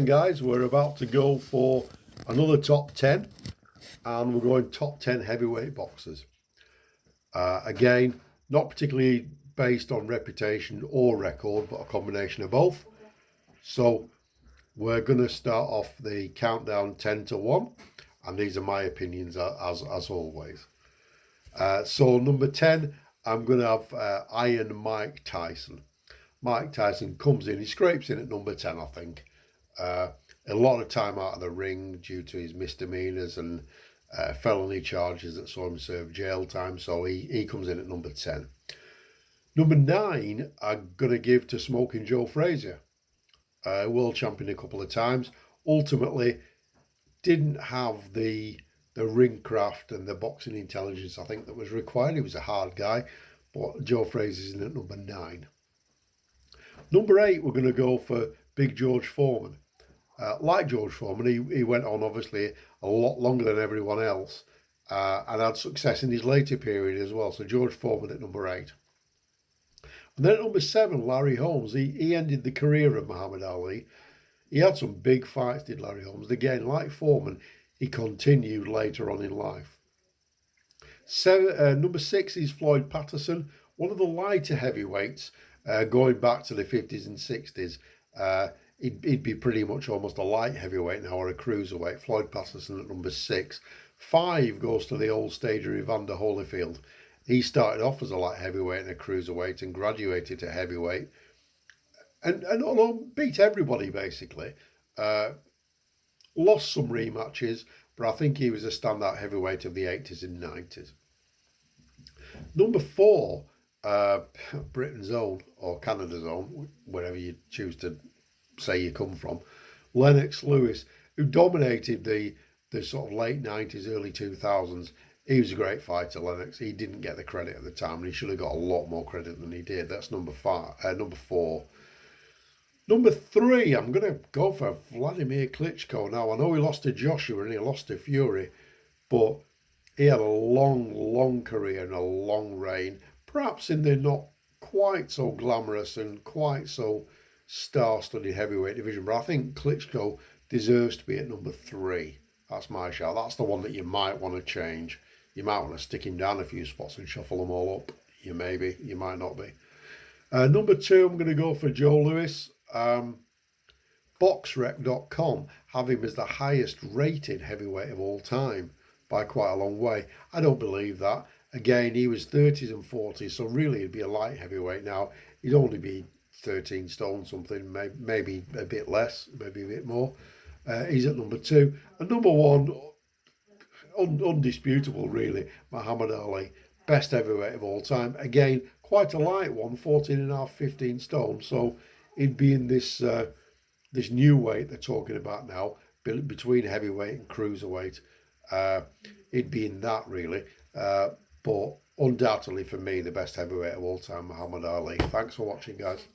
Guys, we're about to go for another top 10 and we're going top 10 heavyweight boxers. Again, not particularly based on reputation or record, but a combination of both. So we're going to start off the countdown 10 to 1, and these are my opinions as always. So number 10, I'm going to have Iron Mike Tyson. Mike Tyson comes in, he scrapes in at number 10, I think. A lot of time out of the ring due to his misdemeanors and felony charges that saw him serve jail time. So he comes in at number 10. Number 9, I'm going to give to Smoking Joe Frazier. World champion a couple of times. Ultimately, didn't have the ring craft and the boxing intelligence I think that was required. He was a hard guy, but Joe Frazier's in at number 9. Number 8, we're going to go for Big George Foreman. Like George Foreman, he went on obviously a lot longer than everyone else and had success in his later period as well. So George Foreman at number 8. And then at number 7, Larry Holmes. He ended the career of Muhammad Ali. He had some big fights, did Larry Holmes. Again, like Foreman, he continued later on in life. Number 6 is Floyd Patterson, one of the lighter heavyweights going back to the 50s and 60s. He'd be pretty much almost a light heavyweight now, or a cruiserweight. Floyd Patterson at number 6. 5 goes to the old stager Evander Holyfield. He started off as a light heavyweight and a cruiserweight and graduated to heavyweight. And beat everybody basically. Lost some rematches, but I think he was a standout heavyweight of the 80s and 90s. Number 4, Britain's own, or Canada's own, wherever you choose to say you come from, Lennox Lewis, who dominated the sort of late 90s, early 2000s. He was a great fighter, Lennox. He didn't get the credit at the time, and he should have got a lot more credit than he did. That's number 4. Number 3, I'm going to go for Vladimir Klitschko. Now, I know he lost to Joshua and he lost to Fury, but he had a long career and a long reign, perhaps in the not quite so glamorous and quite so star-studded heavyweight division, but I think Klitschko deserves to be at number 3. That's my shout. That's the one that you might want to change. You might want to stick him down a few spots and shuffle them all up. You might not be. Number 2, I'm going to go for Joe Louis. Boxrec.com have him as the highest rated heavyweight of all time by quite a long way. I don't believe that. Again, he was 30s and 40s, so really he'd be a light heavyweight now. He'd only be 13 stone something, maybe a bit less, maybe a bit more. He's at number 2. And number 1, undisputable really, Muhammad Ali, best heavyweight of all time. Again, quite a light one, 14.5, 15 stone. So he'd be in this new weight they're talking about now, between heavyweight and cruiserweight. He'd be in that really. But undoubtedly for me, the best heavyweight of all time, Muhammad Ali. Thanks for watching, guys.